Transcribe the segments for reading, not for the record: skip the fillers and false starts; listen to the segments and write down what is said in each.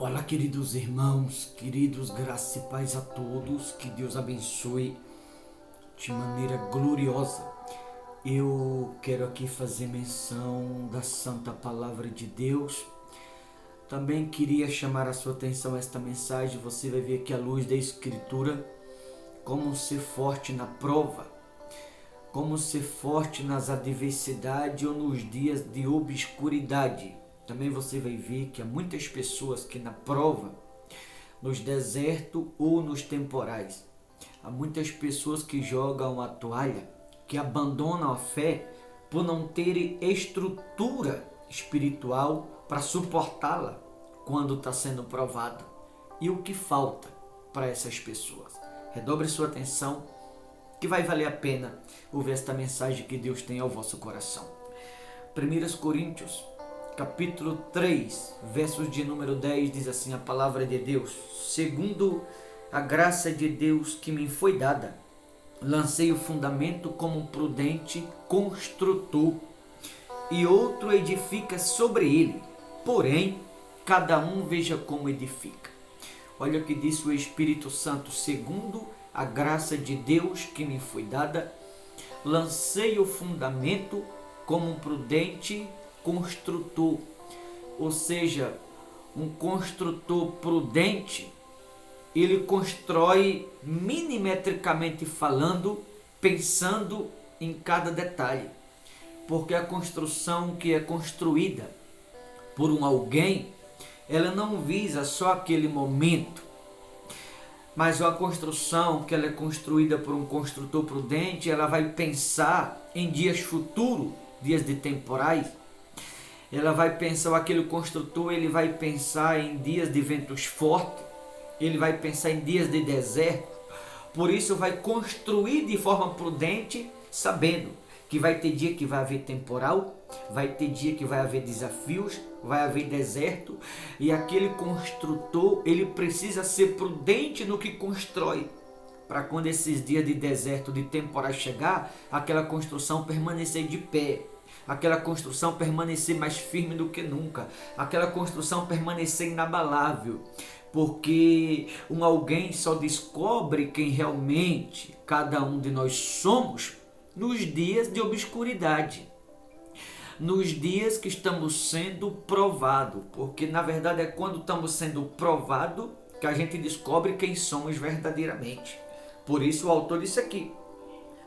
Olá, queridos irmãos, queridos, graça e paz a todos, que Deus abençoe de maneira gloriosa. Eu quero aqui fazer menção da Santa Palavra de Deus. Também queria chamar a sua atenção a esta mensagem. Você vai ver aqui à luz da Escritura como ser forte na prova, como ser forte nas adversidades ou nos dias de obscuridade. Também você vai ver que há muitas pessoas que na prova, nos desertos ou nos temporais, há muitas pessoas que jogam a toalha, que abandonam a fé por não terem estrutura espiritual para suportá-la quando está sendo provado. E o que falta para essas pessoas? Redobre sua atenção, que vai valer a pena ouvir esta mensagem que Deus tem ao vosso coração. 1 Coríntios capítulo 3, versos de número 10, diz assim a palavra de Deus: segundo a graça de Deus que me foi dada, lancei o fundamento como um prudente construtor, e outro edifica sobre ele, porém, cada um veja como edifica. Olha o que disse o Espírito Santo: segundo a graça de Deus que me foi dada, lancei o fundamento como um prudente construtor. Ou seja, um construtor prudente, ele constrói milimetricamente falando, pensando em cada detalhe, porque a construção que é construída por um alguém, ela não visa só aquele momento, mas a construção que ela é construída por um construtor prudente, ela vai pensar em dias futuros, dias de temporais. Ela vai pensar, aquele construtor, ele vai pensar em dias de ventos fortes, ele vai pensar em dias de deserto. Por isso vai construir de forma prudente, sabendo que vai ter dia que vai haver temporal, vai ter dia que vai haver desafios, vai haver deserto, e aquele construtor, ele precisa ser prudente no que constrói, para quando esses dias de deserto, de temporal chegar, aquela construção permanecer de pé, aquela construção permanecer mais firme do que nunca, aquela construção permanecer inabalável, porque alguém só descobre quem realmente cada um de nós somos nos dias de obscuridade, nos dias que estamos sendo provados, porque na verdade é quando estamos sendo provados que a gente descobre quem somos verdadeiramente. Por isso o autor disse aqui: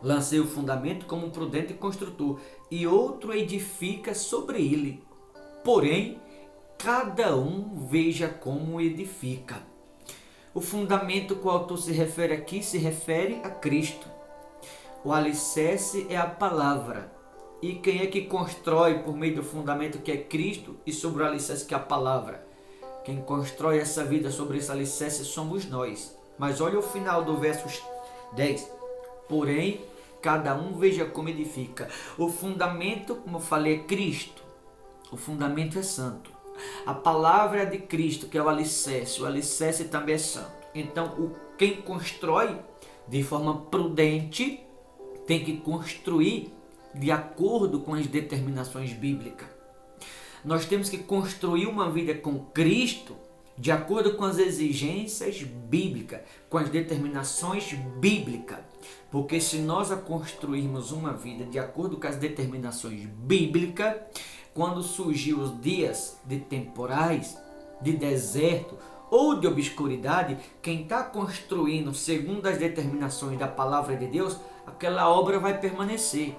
lancei o fundamento como um prudente construtor, e outro edifica sobre ele. Porém, cada um veja como edifica. O fundamento que o autor se refere aqui se refere a Cristo. O alicerce é a palavra. E quem é que constrói por meio do fundamento que é Cristo e sobre o alicerce que é a palavra? Quem constrói essa vida sobre esse alicerce somos nós. Mas olha o final do verso 10. Porém, cada um veja como edifica. O fundamento, como eu falei, é Cristo. O fundamento é santo. A palavra é de Cristo, que é o alicerce também é santo. Então, quem constrói de forma prudente tem que construir de acordo com as determinações bíblicas. Nós temos que construir uma vida com Cristo de acordo com as exigências bíblicas, com as determinações bíblicas. Porque se nós a construirmos uma vida de acordo com as determinações bíblicas, quando surgir os dias de temporais, de deserto ou de obscuridade, quem está construindo segundo as determinações da palavra de Deus, aquela obra vai permanecer,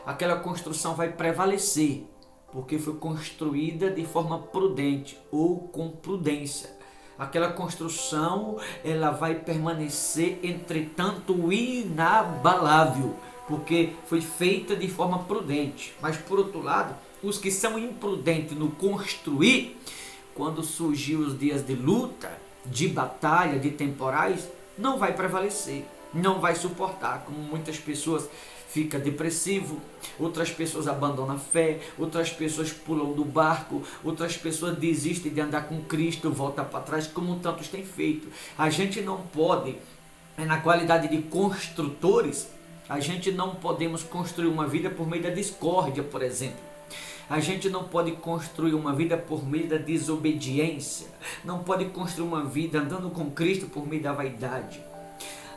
aquela construção vai prevalecer, porque foi construída de forma prudente ou com prudência. Aquela construção, ela vai permanecer, entretanto, inabalável, porque foi feita de forma prudente. Mas, por outro lado, os que são imprudentes no construir, quando surgir os dias de luta, de batalha, de temporais, não vai prevalecer, não vai suportar, como muitas pessoas ficam depressivas, outras pessoas abandonam a fé, outras pessoas pulam do barco, outras pessoas desistem de andar com Cristo, voltam para trás, como tantos têm feito. A gente não pode, na qualidade de construtores, a gente não podemos construir uma vida por meio da discórdia, por exemplo. A gente não pode construir uma vida por meio da desobediência. Não pode construir uma vida andando com Cristo por meio da vaidade.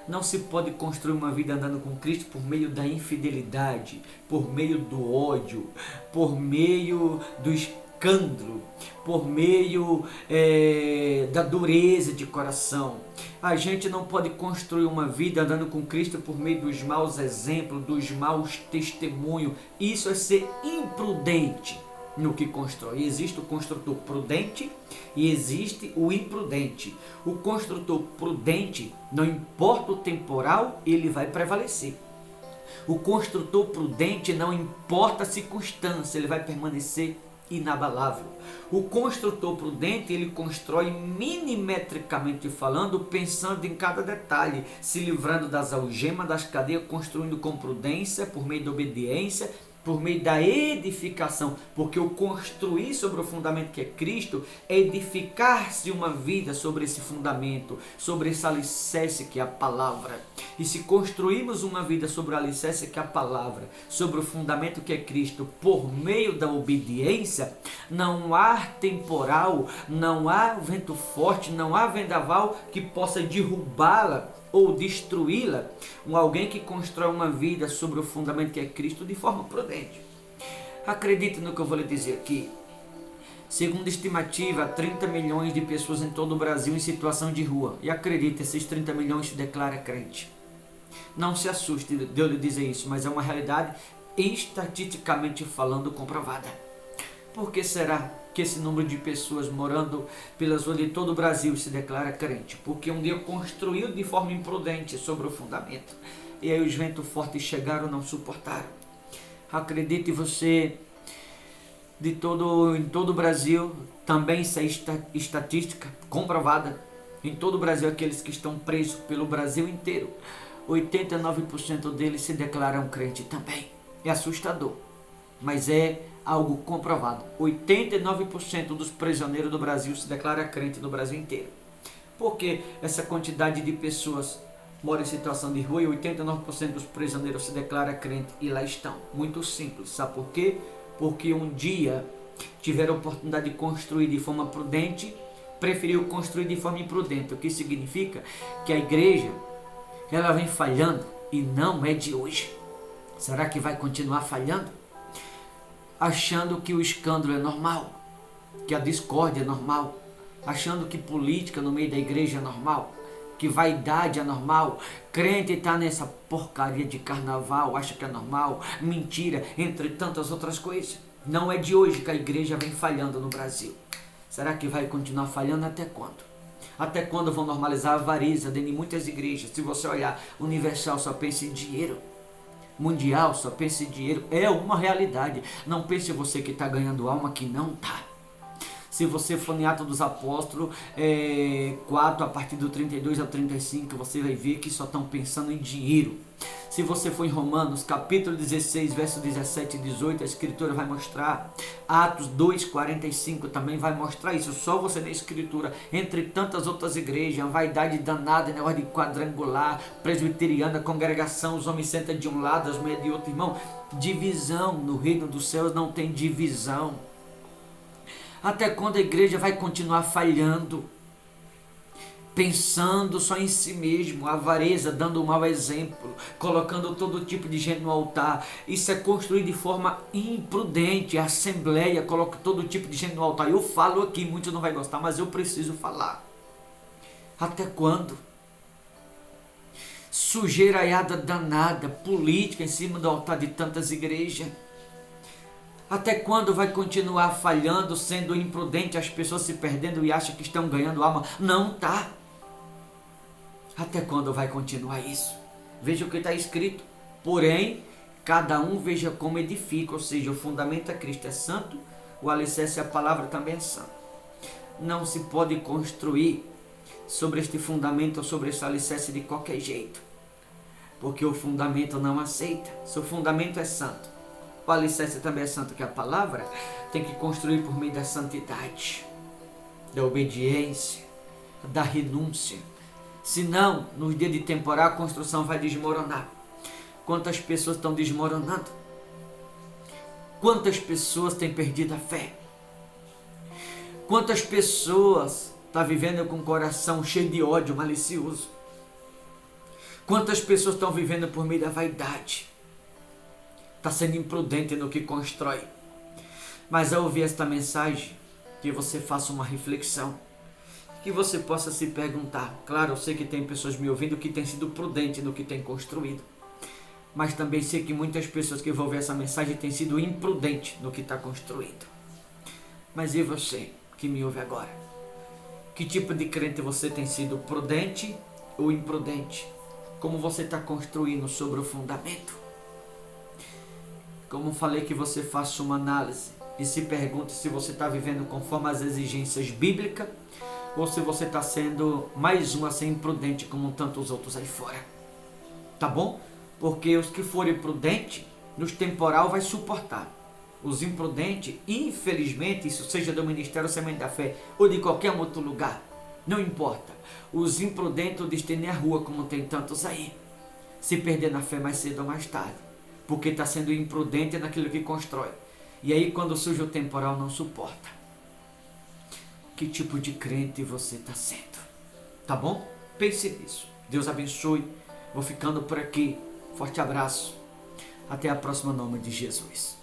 Não se pode construir uma vida andando com Cristo por meio da infidelidade, por meio do ódio, por meio do escândalo, por meio da dureza de coração. A gente não pode construir uma vida andando com Cristo por meio dos maus exemplos, dos maus testemunhos. Isso é ser imprudente no que constrói. Existe o construtor prudente e existe o imprudente. O construtor prudente, não importa o temporal, ele vai prevalecer. O construtor prudente, não importa a circunstância, ele vai permanecer inabalável. O construtor prudente, ele constrói milimetricamente falando, pensando em cada detalhe, se livrando das algemas, das cadeias, construindo com prudência, por meio da obediência, por meio da edificação, porque o construir sobre o fundamento que é Cristo é edificar-se uma vida sobre esse fundamento, sobre esse alicerce que é a palavra. E se construirmos uma vida sobre o alicerce que é a palavra, sobre o fundamento que é Cristo, por meio da obediência, não há temporal, não há vento forte, não há vendaval que possa derrubá-la ou destruí-la. Alguém que constrói uma vida sobre o fundamento que é Cristo de forma prudente. Acredite no que eu vou lhe dizer aqui. Segundo estimativa, 30 milhões de pessoas em todo o Brasil em situação de rua. E acredite, esses 30 milhões se declara crente. Não se assuste de eu lhe dizer isso, mas é uma realidade estatisticamente falando comprovada. Por que será que esse número de pessoas morando pelas ruas de todo o Brasil se declara crente? Porque um dia construiu de forma imprudente sobre o fundamento. E aí os ventos fortes chegaram e não suportaram. Acredite você, em todo o Brasil, também isso é estatística comprovada. Em todo o Brasil, aqueles que estão presos pelo Brasil inteiro, 89% deles se declaram crente também. É assustador, mas é algo comprovado. 89% dos prisioneiros do Brasil se declara crente no Brasil inteiro. Por que essa quantidade de pessoas mora em situação de rua e 89% dos prisioneiros se declara crente e lá estão? Muito simples. Sabe por quê? Porque um dia tiveram a oportunidade de construir de forma prudente, preferiu construir de forma imprudente. O que significa que a igreja, ela vem falhando e não é de hoje. Será que vai continuar falhando? Achando que o escândalo é normal, que a discórdia é normal, achando que política no meio da igreja é normal, que vaidade é normal, crente está nessa porcaria de carnaval, acha que é normal, mentira, entre tantas outras coisas. Não é de hoje que a igreja vem falhando no Brasil. Será que vai continuar falhando até quando? Até quando vão normalizar a avareza dentro de muitas igrejas? Se você olhar, Universal só pensa em dinheiro. Mundial só pensa em dinheiro. É uma realidade. Não pense você que está ganhando alma, que não está. Se você for em Atos dos Apóstolos 4, a partir do 32 ao 35, você vai ver que só estão pensando em dinheiro. Se você for em Romanos, capítulo 16, verso 17 e 18, a escritura vai mostrar. Atos 2, 45 também vai mostrar isso. Só você na escritura, entre tantas outras igrejas, vaidade danada, negócio de quadrangular, presbiteriana, congregação, os homens sentam de um lado, as mulheres de outro. Irmão, divisão no reino dos céus não tem divisão. Até quando a igreja vai continuar falhando? Pensando só em si mesmo, avareza, dando um mau exemplo, colocando todo tipo de gente no altar. Isso é construir de forma imprudente. A assembleia coloca todo tipo de gente no altar. Eu falo aqui, muitos não vão gostar, mas eu preciso falar. Até quando? Sujeiraiada danada, política em cima do altar de tantas igrejas. Até quando vai continuar falhando, sendo imprudente, as pessoas se perdendo e acham que estão ganhando alma? Não tá. Até quando vai continuar isso? Veja o que está escrito. Porém, cada um veja como edifica, ou seja, o fundamento é Cristo, é santo, o alicerce, a palavra também é santo. Não se pode construir sobre este fundamento ou sobre esse alicerce de qualquer jeito, porque o fundamento não aceita. Se o fundamento é santo, o alicerce também é santo, que é a palavra, tem que construir por meio da santidade, da obediência, da renúncia. Senão, nos dias de temporal, a construção vai desmoronar. Quantas pessoas estão desmoronando? Quantas pessoas têm perdido a fé? Quantas pessoas estão vivendo com o coração cheio de ódio malicioso? Quantas pessoas estão vivendo por meio da vaidade? Está sendo imprudente no que constrói. Mas ao ouvir esta mensagem, que você faça uma reflexão, que você possa se perguntar. Claro, eu sei que tem pessoas me ouvindo que têm sido prudentes no que têm construído, mas também sei que muitas pessoas que vão ver essa mensagem têm sido imprudentes no que está construindo. Mas e você que me ouve agora? Que tipo de crente você tem sido, prudente ou imprudente? Como você está construindo sobre o fundamento? Como falei, que você faça uma análise e se pergunte se você está vivendo conforme as exigências bíblicas ou se você está sendo mais um a ser imprudente como tantos outros aí fora. Tá bom? Porque os que forem prudentes, nos temporal vai suportar. Os imprudentes, infelizmente, isso seja do Ministério Semente da Fé ou de qualquer outro lugar, não importa. Os imprudentes o destino é a rua, como tem tantos aí. Se perder na fé mais cedo ou mais tarde, porque está sendo imprudente naquilo que constrói. E aí quando surge o temporal não suporta. Que tipo de crente você está sendo? Tá bom? Pense nisso. Deus abençoe. Vou ficando por aqui. Forte abraço. Até a próxima, em nome de Jesus.